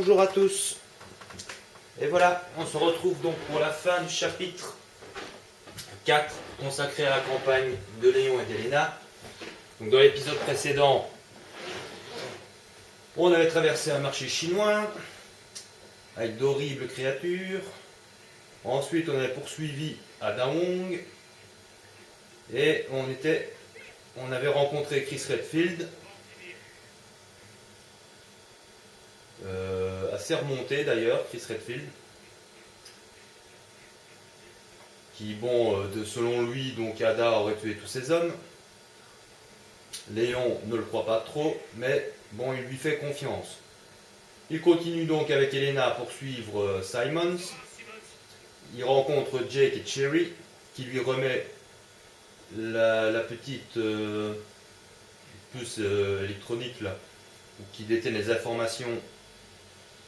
Bonjour à tous. Et voilà, on se retrouve donc pour la fin du chapitre 4 consacré à la campagne de Léon et d'Elena. Donc dans l'épisode précédent, on avait traversé un marché chinois avec d'horribles créatures. Ensuite, on avait poursuivi à Dawong et on avait rencontré Chris Redfield, assez remonté d'ailleurs, Chris Redfield, qui, selon lui, donc Ada aurait tué tous ses hommes. Léon ne le croit pas trop, mais bon, il lui fait confiance. Il continue donc avec Elena à poursuivre Simons. Il rencontre Jake et Cherry, qui lui remet la petite puce électronique là, qui détient les informations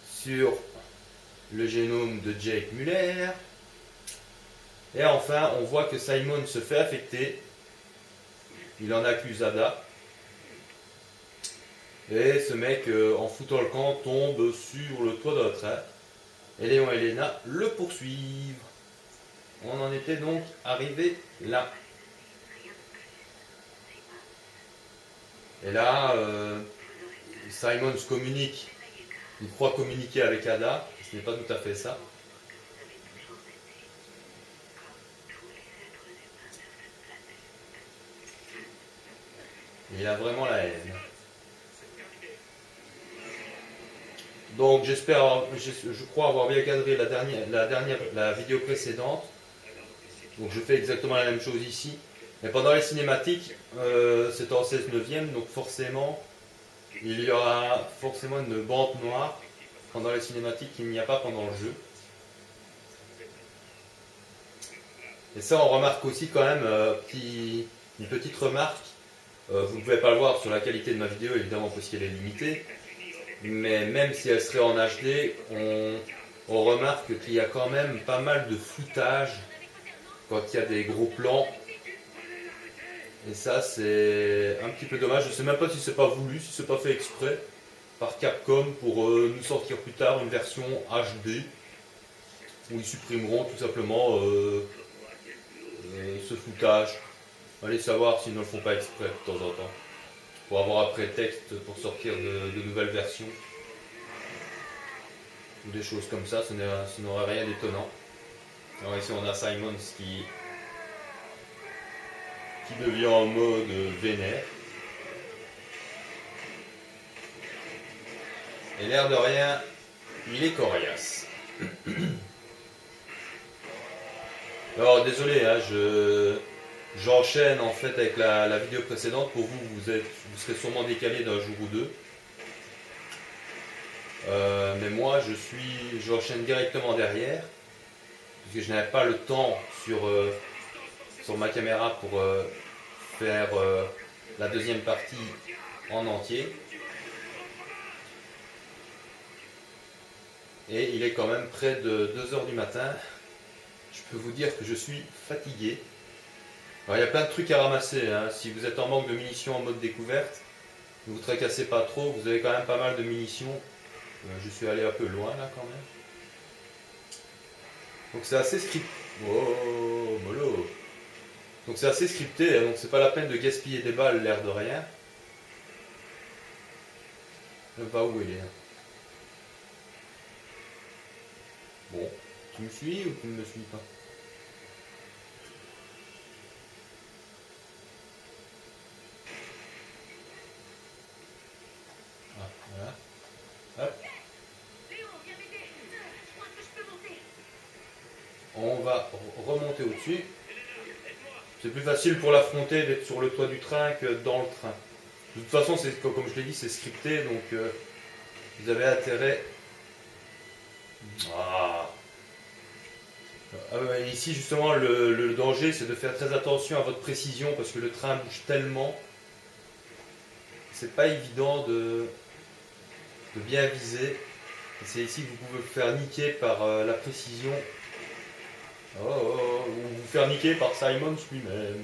sur le génome de Jake Muller. Et enfin, on voit que Simon se fait affecter. Il en accuse Ada. Et ce mec, en foutant le camp, tombe sur le toit d'un train. Et Léon et Elena le poursuivent. On en était donc arrivé là. Et là, Simon se communique. Il croit communiquer avec Ada. Ce n'est pas tout à fait ça. Il a vraiment la haine. Donc je crois avoir bien cadré la vidéo précédente. Donc je fais exactement la même chose ici. Mais pendant les cinématiques, c'est en 16/9, donc forcément, il y aura forcément une bande noire pendant les cinématiques qu'il n'y a pas pendant le jeu. Et ça, on remarque aussi quand même une petite remarque. Vous ne pouvez pas le voir sur la qualité de ma vidéo, évidemment, parce qu'elle est limitée. Mais même si elle serait en HD, on remarque qu'il y a quand même pas mal de floutage quand il y a des gros plans. Et ça, c'est un petit peu dommage. Je ne sais même pas si c'est pas voulu, si c'est pas fait exprès par Capcom pour nous sortir plus tard une version HD où ils supprimeront tout simplement ce floutage. Allez savoir s'ils ne le font pas exprès de temps en temps. Pour avoir un prétexte pour sortir de nouvelles versions. Ou des choses comme ça, ce n'aurait rien d'étonnant. Alors ici on a Simons qui devient en mode vénère. Et l'air de rien, il est coriace. Alors désolé, hein, j'enchaîne en fait avec la vidéo précédente. Pour vous, vous serez sûrement décalé d'un jour ou deux. Mais moi, j'enchaîne directement derrière, puisque je n'avais pas le temps sur ma caméra pour faire la deuxième partie en entier. Et il est quand même près de 2h du matin. Je peux vous dire que je suis fatigué. Alors, il y a plein de trucs à ramasser, hein. Si vous êtes en manque de munitions en mode découverte, ne vous tracassez pas trop, vous avez quand même pas mal de munitions. Je suis allé un peu loin là quand même. Donc c'est assez scripté. Oh, mollo. Donc c'est assez scripté, hein, donc c'est pas la peine de gaspiller des balles, l'air de rien. Je sais pas où il est. Bon, tu me suis ou tu ne me suis pas? Ah, voilà. Hop. On va remonter au-dessus. C'est plus facile pour l'affronter d'être sur le toit du train que dans le train. De toute façon, comme je l'ai dit, c'est scripté, donc vous avez intérêt. Ici, justement, le danger, c'est de faire très attention à votre précision parce que le train bouge tellement. C'est pas évident de bien viser. Et c'est ici que vous pouvez vous faire niquer par la précision. Ou vous faire niquer par Simons lui-même.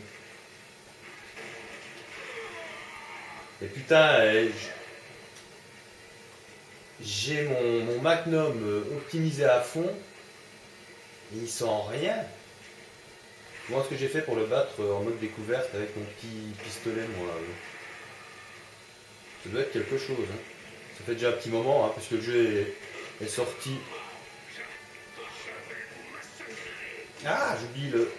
Et putain, j'ai mon Magnum optimisé à fond, et il sent rien. Moi, ce que j'ai fait pour le battre en mode découverte avec mon petit pistolet, moi, ça doit être quelque chose. Hein. Ça fait déjà un petit moment, hein, parce que le jeu est sorti. Ah, j'oublie le...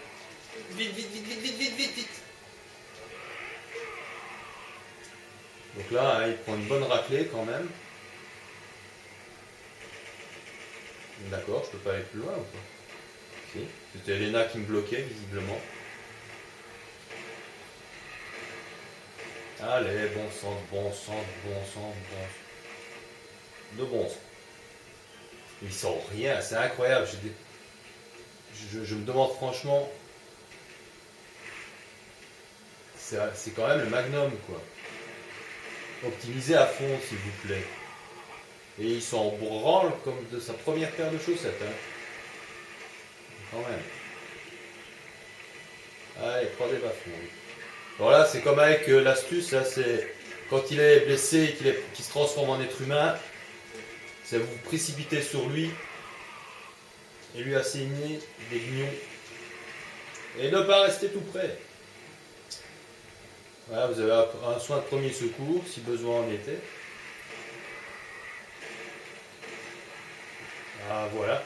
Vite, vite, vite, vite, vite, vite, vite, vite. Donc là, hein, il prend une bonne raclée quand même. D'accord, je peux pas aller plus loin ou pas? Si, c'était Elena qui me bloquait visiblement. Allez, bon sang, bon sang, bon sang, bon sang. De bon sang. Ils sont rien, c'est incroyable. Je me demande franchement, c'est quand même le Magnum quoi. Optimisé à fond s'il vous plaît. Et il s'en branle comme de sa première paire de chaussettes. Hein. Quand même. Allez, 3D bafouilles. Alors là, c'est comme avec l'astuce, là, c'est quand il est blessé et qu'il se transforme en être humain, c'est vous précipiter sur lui et lui asséner des guignons et ne pas rester tout près. Voilà, vous avez un soin de premier secours si besoin en était. Ah voilà.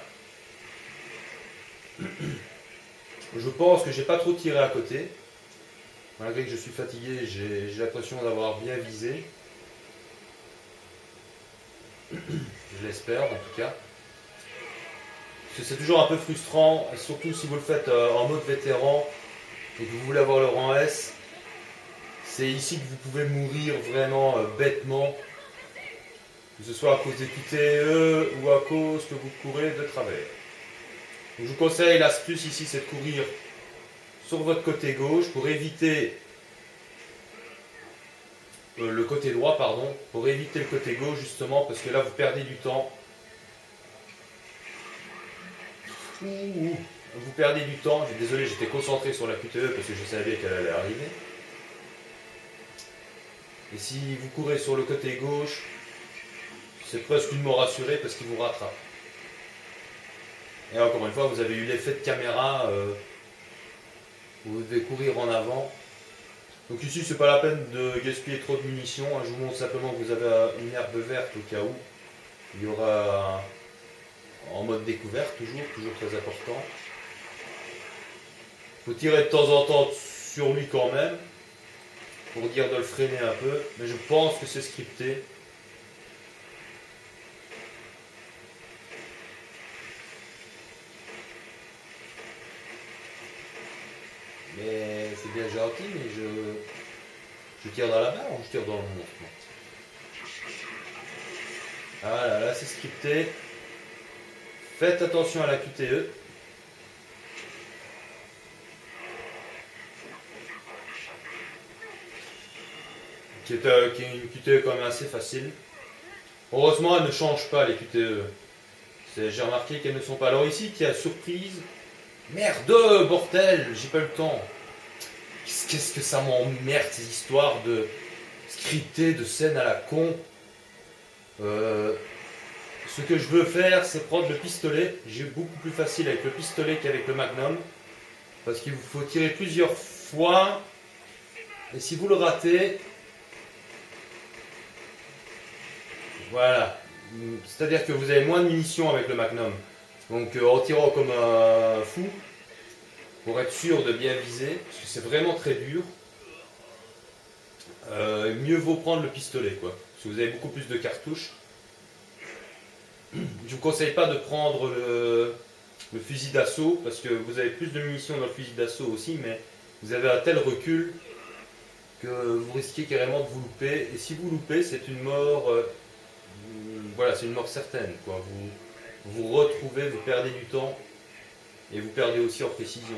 Je pense que j'ai pas trop tiré à côté. Malgré que je suis fatigué, j'ai l'impression d'avoir bien visé. Je l'espère en tout cas. C'est toujours un peu frustrant, surtout si vous le faites en mode vétéran et que vous voulez avoir le rang S. C'est ici que vous pouvez mourir vraiment bêtement, que ce soit à cause des QTE ou à cause que vous courez de travers. Donc je vous conseille, l'astuce ici, c'est de courir sur votre côté gauche pour éviter le côté droit, pardon, pour éviter le côté gauche justement, parce que là vous perdez du temps. Vous perdez du temps. Désolé, j'étais concentré sur la QTE parce que je savais qu'elle allait arriver. Et si vous courez sur le côté gauche, c'est presque une mort assurée parce qu'il vous rattrape. Et encore une fois, vous avez eu l'effet de caméra, vous devez courir en avant. Donc ici, c'est pas la peine de gaspiller trop de munitions. Je vous montre simplement que vous avez une herbe verte au cas où. Il y aura en mode découverte, toujours très important. Il faut tirer de temps en temps sur lui quand même, pour dire de le freiner un peu, mais je pense que c'est scripté. Mais c'est bien gentil, mais je tire dans la barre ou je tire dans le monstre? Ah là, là c'est scripté. Faites attention à la QTE. Qui est une QTE quand même assez facile. Heureusement, elle ne change pas les QTE. J'ai remarqué qu'elles ne sont pas. Alors ici, qui a surprise. Merde, bordel, j'ai pas eu le temps. Qu'est-ce que ça m'emmerde ces histoires de scripté, de scènes à la con. Ce que je veux faire, c'est prendre le pistolet. J'ai beaucoup plus facile avec le pistolet qu'avec le Magnum. Parce qu'il vous faut tirer plusieurs fois. Et si vous le ratez, voilà. C'est-à-dire que vous avez moins de munitions avec le Magnum. Donc en tirant comme un fou, pour être sûr de bien viser, parce que c'est vraiment très dur, mieux vaut prendre le pistolet, quoi. Parce que vous avez beaucoup plus de cartouches. Je ne vous conseille pas de prendre le fusil d'assaut, parce que vous avez plus de munitions dans le fusil d'assaut aussi, mais vous avez un tel recul que vous risquez carrément de vous louper. Et si vous loupez, c'est une mort, voilà, c'est une mort certaine, quoi. Vous retrouvez, vous perdez du temps, et vous perdez aussi en précision.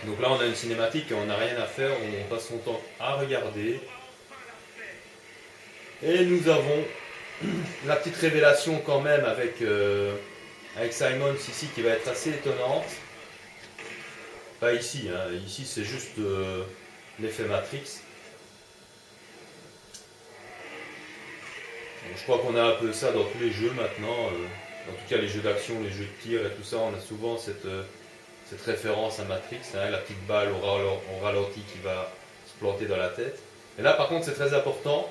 Donc là, on a une cinématique et on n'a rien à faire, on passe son temps à regarder. Et nous avons la petite révélation quand même avec Simon ici qui va être assez étonnante. Pas ici, hein. Ici c'est juste l'effet Matrix. Je crois qu'on a un peu ça dans tous les jeux maintenant. En tout cas, les jeux d'action, les jeux de tir et tout ça, on a souvent cette référence à Matrix, hein, la petite balle au ralenti qui va se planter dans la tête. Et là, par contre, c'est très important.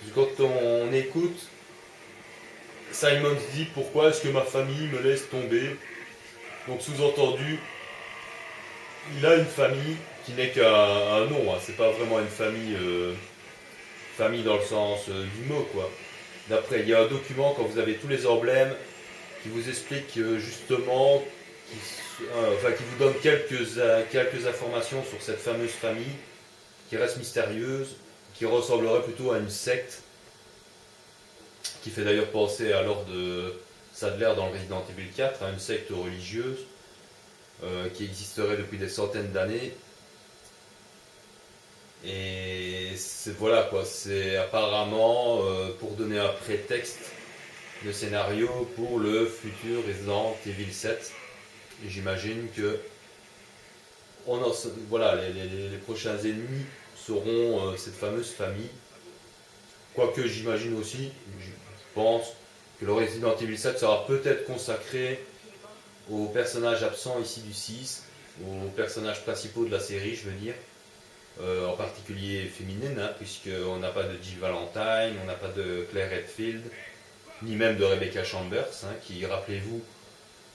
Parce que quand on écoute, Simon se dit pourquoi est-ce que ma famille me laisse tomber. Donc sous-entendu, il a une famille qui n'est qu'un nom. Hein. C'est pas vraiment une famille, famille dans le sens du mot, quoi. D'après, il y a un document quand vous avez tous les emblèmes qui vous explique justement, qui vous donne quelques informations sur cette fameuse famille qui reste mystérieuse, qui ressemblerait plutôt à une secte, qui fait d'ailleurs penser à Lord Sadler dans le Resident Evil 4, à une secte religieuse qui existerait depuis des centaines d'années. Et voilà quoi, c'est apparemment pour donner un prétexte de scénario pour le futur Resident Evil 7. Et j'imagine que voilà, les prochains ennemis seront cette fameuse famille. Quoique j'imagine aussi, je pense que le Resident Evil 7 sera peut-être consacré aux personnages absents ici du 6, aux personnages principaux de la série, je veux dire. En particulier féminine, hein, puisqu'on n'a pas de Jill Valentine, on n'a pas de Claire Redfield, ni même de Rebecca Chambers, hein, qui, rappelez-vous,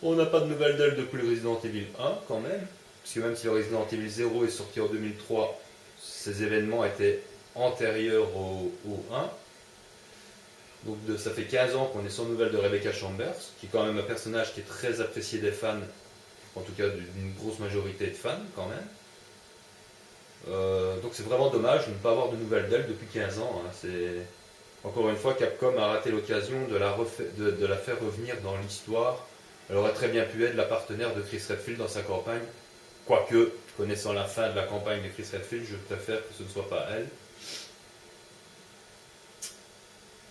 on n'a pas de nouvelles d'elle depuis le Resident Evil 1 quand même, puisque même si le Resident Evil 0 est sorti en 2003, ces événements étaient antérieurs au 1. Donc ça fait 15 ans qu'on est sans nouvelles de Rebecca Chambers, qui est quand même un personnage qui est très apprécié des fans, en tout cas d'une grosse majorité de fans quand même. Donc c'est vraiment dommage de ne pas avoir de nouvelles d'elle depuis 15 ans. Hein. Encore une fois, Capcom a raté l'occasion de la faire revenir dans l'histoire. Elle aurait très bien pu être la partenaire de Chris Redfield dans sa campagne. Quoique, connaissant la fin de la campagne de Chris Redfield, je préfère que ce ne soit pas elle.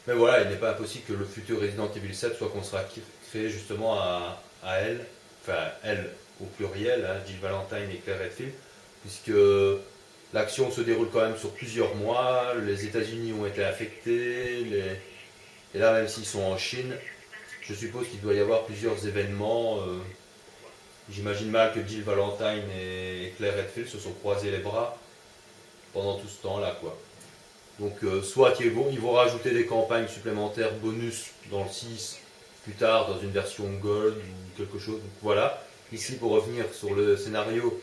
Mais voilà, il n'est pas impossible que le futur Resident Evil 7 soit consacré justement à elle. Enfin, elle au pluriel, hein, Jill Valentine et Claire Redfield. Puisque l'action se déroule quand même sur plusieurs mois, les États-Unis ont été affectés, et là, même s'ils sont en Chine, je suppose qu'il doit y avoir plusieurs événements. J'imagine mal que Jill Valentine et Claire Redfield se sont croisés les bras pendant tout ce temps-là, quoi. Donc, soit ils vont rajouter des campagnes supplémentaires bonus dans le 6 plus tard, dans une version Gold ou quelque chose. Donc, voilà. Ici, pour revenir sur le scénario.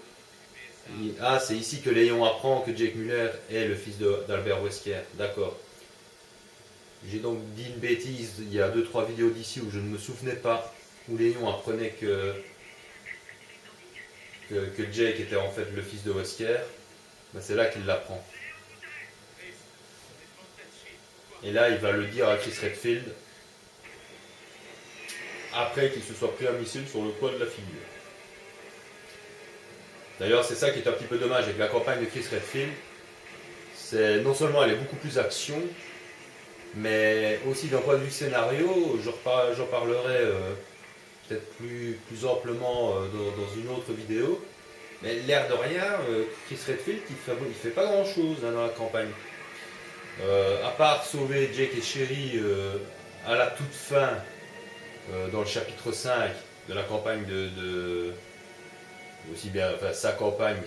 C'est ici que Léon apprend que Jake Muller est le fils d'Albert Wesker. D'accord. J'ai donc dit une bêtise il y a 2-3 vidéos d'ici où je ne me souvenais pas, où Léon apprenait que Jake était en fait le fils de Wesker. Ben, c'est là qu'il l'apprend. Et là, il va le dire à Chris Redfield après qu'il se soit pris un missile sur le coin de la figure. D'ailleurs, c'est ça qui est un petit peu dommage avec la campagne de Chris Redfield. C'est non seulement elle est beaucoup plus action, mais aussi d'un point de vue scénario, j'en parlerai peut-être plus amplement dans une autre vidéo. Mais l'air de rien, Chris Redfield, il fait pas grand-chose hein, dans la campagne. À part sauver Jake et Sherry à la toute fin, dans le chapitre 5 de la campagne aussi bien sa campagne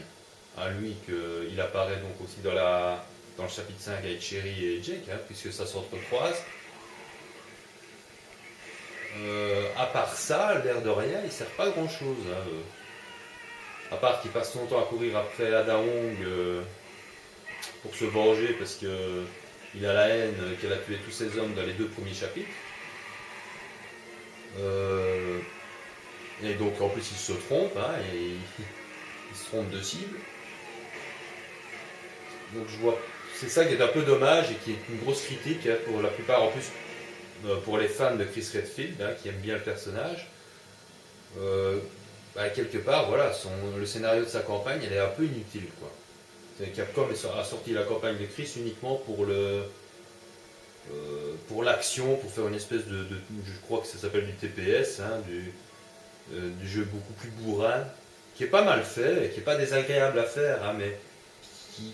à lui qu'il apparaît donc aussi dans le chapitre 5 avec Sherry et Jake, hein, puisque ça s'entrecroise. À part ça, l'air de rien, il ne sert pas à grand chose. Hein, à part qu'il passe son temps à courir après Ada Wong pour se venger parce qu'il a la haine qu'elle a tué tous ses hommes dans les 2 premiers chapitres. Et donc en plus il se trompe, hein, et il se trompe de cible. Donc je vois, c'est ça qui est un peu dommage et qui est une grosse critique hein, pour la plupart, en plus pour les fans de Chris Redfield, hein, qui aiment bien le personnage. Quelque part, voilà, le scénario de sa campagne, elle est un peu inutile, quoi. Capcom a sorti la campagne de Chris uniquement pour l'action, pour faire une espèce je crois que ça s'appelle du TPS, hein, du jeu beaucoup plus bourrin, qui est pas mal fait, et qui est pas désagréable à faire, hein, mais qui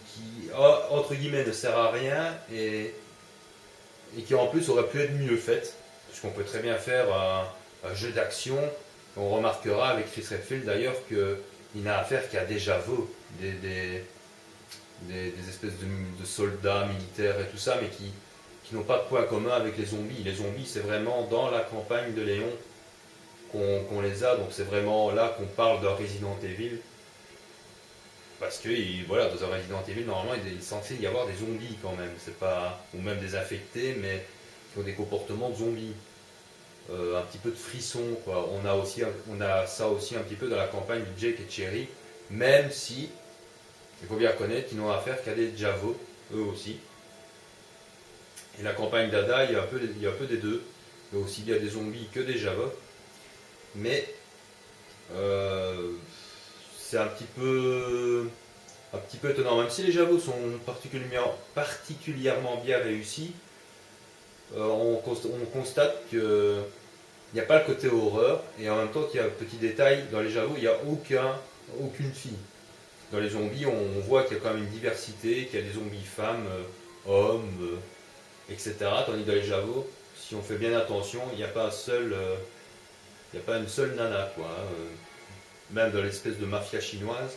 entre guillemets ne sert à rien et et qui en plus aurait pu être mieux faite, puisqu'on peut très bien faire un jeu d'action. On remarquera avec Chris Redfield d'ailleurs qu'il n'a affaire qu'à des Javos, des espèces de soldats militaires et tout ça, mais qui n'ont pas de point commun avec les zombies. Les zombies, c'est vraiment dans la campagne de Léon qu'on les a, donc c'est vraiment là qu'on parle d'un Resident Evil. Parce que voilà, dans un Resident Evil, normalement, il est censé y avoir des zombies quand même, c'est pas, ou même des infectés, mais qui ont des comportements de zombies. Un petit peu de frisson, quoi. On a ça aussi un petit peu dans la campagne de Jake et Cherry, même si, il faut bien reconnaître qu'ils n'ont affaire qu'à des Javos, eux aussi. Et la campagne d'Ada, il y a un peu des deux. Il y a aussi bien des zombies que des Javos. Mais c'est un petit peu étonnant. Même si les Javos sont particulièrement bien réussis, on constate qu'il n'y a pas le côté horreur. Et en même temps qu'il y a un petit détail, dans les Javos, il n'y a aucune fille. Dans les zombies, on voit qu'il y a quand même une diversité, qu'il y a des zombies femmes, hommes, etc. Tandis que dans les Javos, si on fait bien attention, il n'y a pas une seule nana, quoi. Même dans l'espèce de mafia chinoise,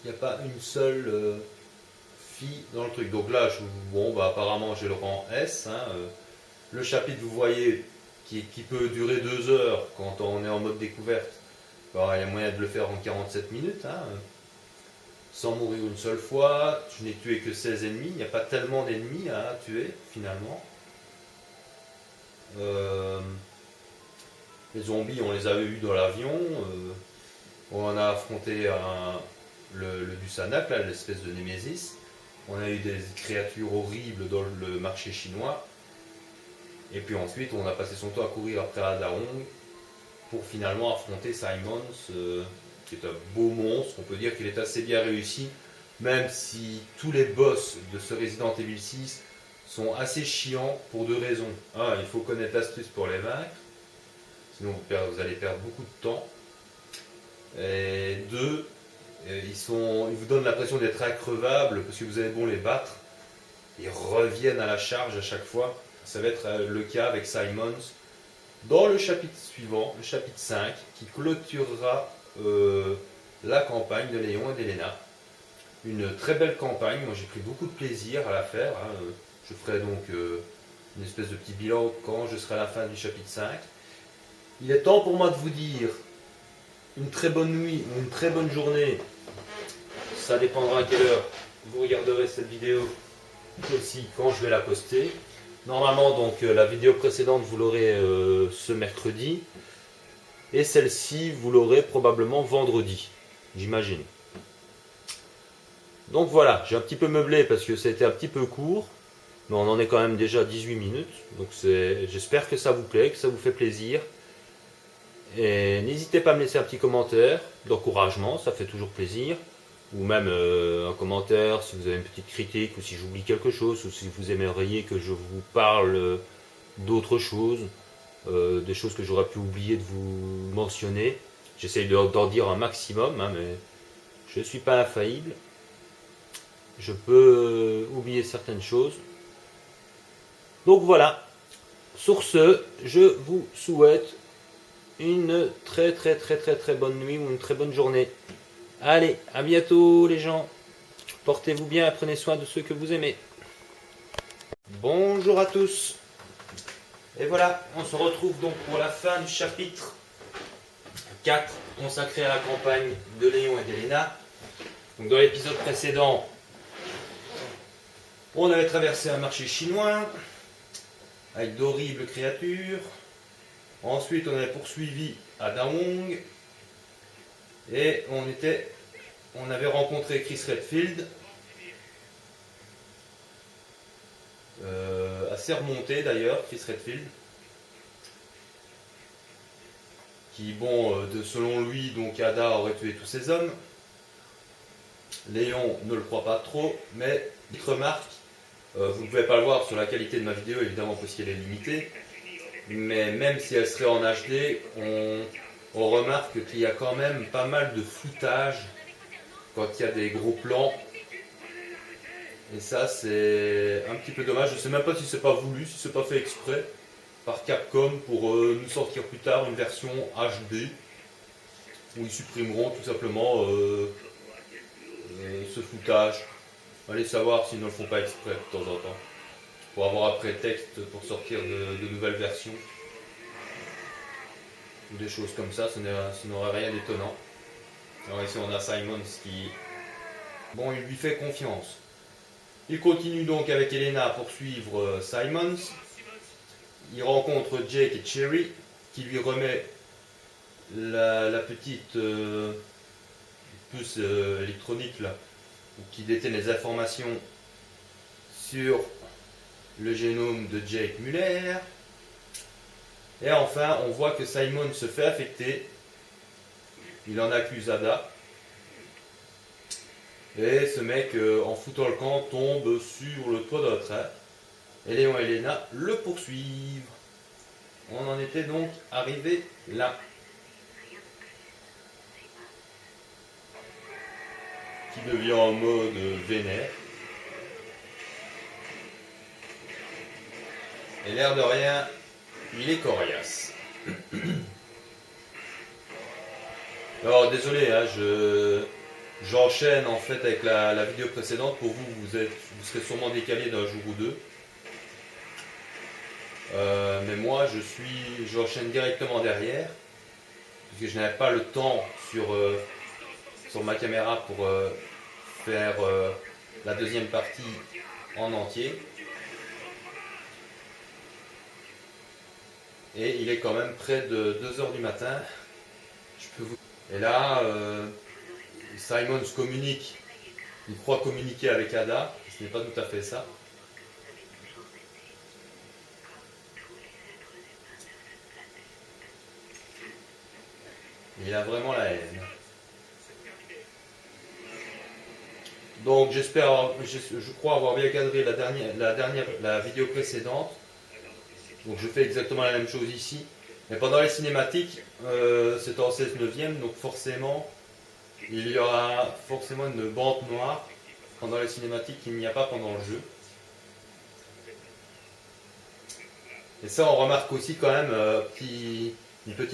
il n'y a pas une seule fille dans le truc. Donc là, apparemment, j'ai le rang S. Le chapitre, vous voyez, qui peut durer 2 heures quand on est en mode découverte. Alors, il y a moyen de le faire en 47 minutes, sans mourir une seule fois. Je n'ai tué que 16 ennemis. Il n'y a pas tellement d'ennemis à tuer, finalement. Les zombies, on les avait eus dans l'avion. On a affronté le Dussanak, l'espèce de Némésis. On a eu des créatures horribles dans le marché chinois. Et puis ensuite, on a passé son temps à courir après Ada Wong pour finalement affronter Simons, qui est un beau monstre. On peut dire qu'il est assez bien réussi, même si tous les boss de ce Resident Evil 6 sont assez chiants pour 2 raisons. Un, il faut connaître l'astuce pour les vaincre, sinon vous allez perdre beaucoup de temps. Et 2, ils vous donnent l'impression d'être increvables parce que vous allez les battre. Ils reviennent à la charge à chaque fois. Ça va être le cas avec Simons dans le chapitre suivant, le chapitre 5, qui clôturera la campagne de Léon et d'Elena. Une très belle campagne, moi j'ai pris beaucoup de plaisir à la faire. Je ferai donc une espèce de petit bilan quand je serai à la fin du chapitre 5. Il est temps pour moi de vous dire une très bonne nuit ou une très bonne journée. Ça dépendra à quelle heure vous regarderez cette vidéo, aussi quand je vais la poster. Normalement, donc la vidéo précédente, vous l'aurez ce mercredi. Et celle-ci, vous l'aurez probablement vendredi, j'imagine. Donc voilà, j'ai un petit peu meublé parce que c'était un petit peu court. Mais on en est quand même déjà à 18 minutes. Donc j'espère que ça vous plaît, que ça vous fait plaisir. Et n'hésitez pas à me laisser un petit commentaire d'encouragement, ça fait toujours plaisir. Ou même un commentaire si vous avez une petite critique, ou si j'oublie quelque chose, ou si vous aimeriez que je vous parle d'autres choses, des choses que j'aurais pu oublier de vous mentionner. J'essaye d'en dire un maximum, mais je ne suis pas infaillible. Je peux oublier certaines choses. Donc voilà. Sur ce, je vous souhaite une très bonne nuit ou une très bonne journée. Allez, à bientôt les gens. Portez-vous bien, prenez soin de ceux que vous aimez. Bonjour à tous. Et voilà, on se retrouve donc pour la fin du chapitre 4 consacré à la campagne de Léon et d'Elena. Donc dans l'épisode précédent, on avait traversé un marché chinois avec d'horribles créatures. Ensuite, on avait poursuivi Ada Wong. Et on avait rencontré Chris Redfield, assez remonté d'ailleurs, Chris Redfield, qui, selon lui, donc Ada aurait tué tous ses hommes. Léon ne le croit pas trop, mais petite remarque, vous ne pouvez pas le voir sur la qualité de ma vidéo, évidemment, parce qu'elle est limitée, mais même si elle serait en HD, on remarque qu'il y a quand même pas mal de floutage quand il y a des gros plans. Et ça, c'est un petit peu dommage. Je sais même pas si c'est pas voulu, si c'est pas fait exprès par Capcom pour nous sortir plus tard une version HD où ils supprimeront tout simplement ce foutage. Allez savoir s'ils ne le font pas exprès de temps en temps. Pour avoir un prétexte pour sortir de nouvelles versions. Ou des choses comme ça, ce n'aurait rien d'étonnant. Alors ici on a Simons qui... Bon, il lui fait confiance. Il continue donc avec Elena à poursuivre Simons. Il rencontre Jake et Cherry qui lui remet la petite puce électronique là, qui détient les informations sur le génome de Jake Muller. Et enfin, on voit que Simon se fait affecter. Il en accuse Ada. Et ce mec, en foutant le camp, tombe sur le toit d'un train. Et Léon et Elena le poursuivent. On en était donc arrivé là. Qui devient en mode vénère. Et l'air de rien, il est coriace. Alors désolé, hein, j'enchaîne en fait avec la vidéo précédente. Pour vous, vous serez sûrement décalé d'un jour ou deux. Mais moi, j'enchaîne directement derrière, puisque je n'avais pas le temps sur ma caméra pour faire la deuxième partie en entier. Et il est quand même près de 2 h du matin. Et là, Simon communique. Il croit communiquer avec Ada. Ce n'est pas tout à fait ça. Il a vraiment la haine. Donc je crois avoir bien cadré la vidéo précédente. Donc je fais exactement la même chose ici. Mais pendant les cinématiques, c'est en 16/9, donc forcément, il y aura forcément une bande noire pendant les cinématiques qu'il n'y a pas pendant le jeu. Et ça, on remarque aussi quand même une petite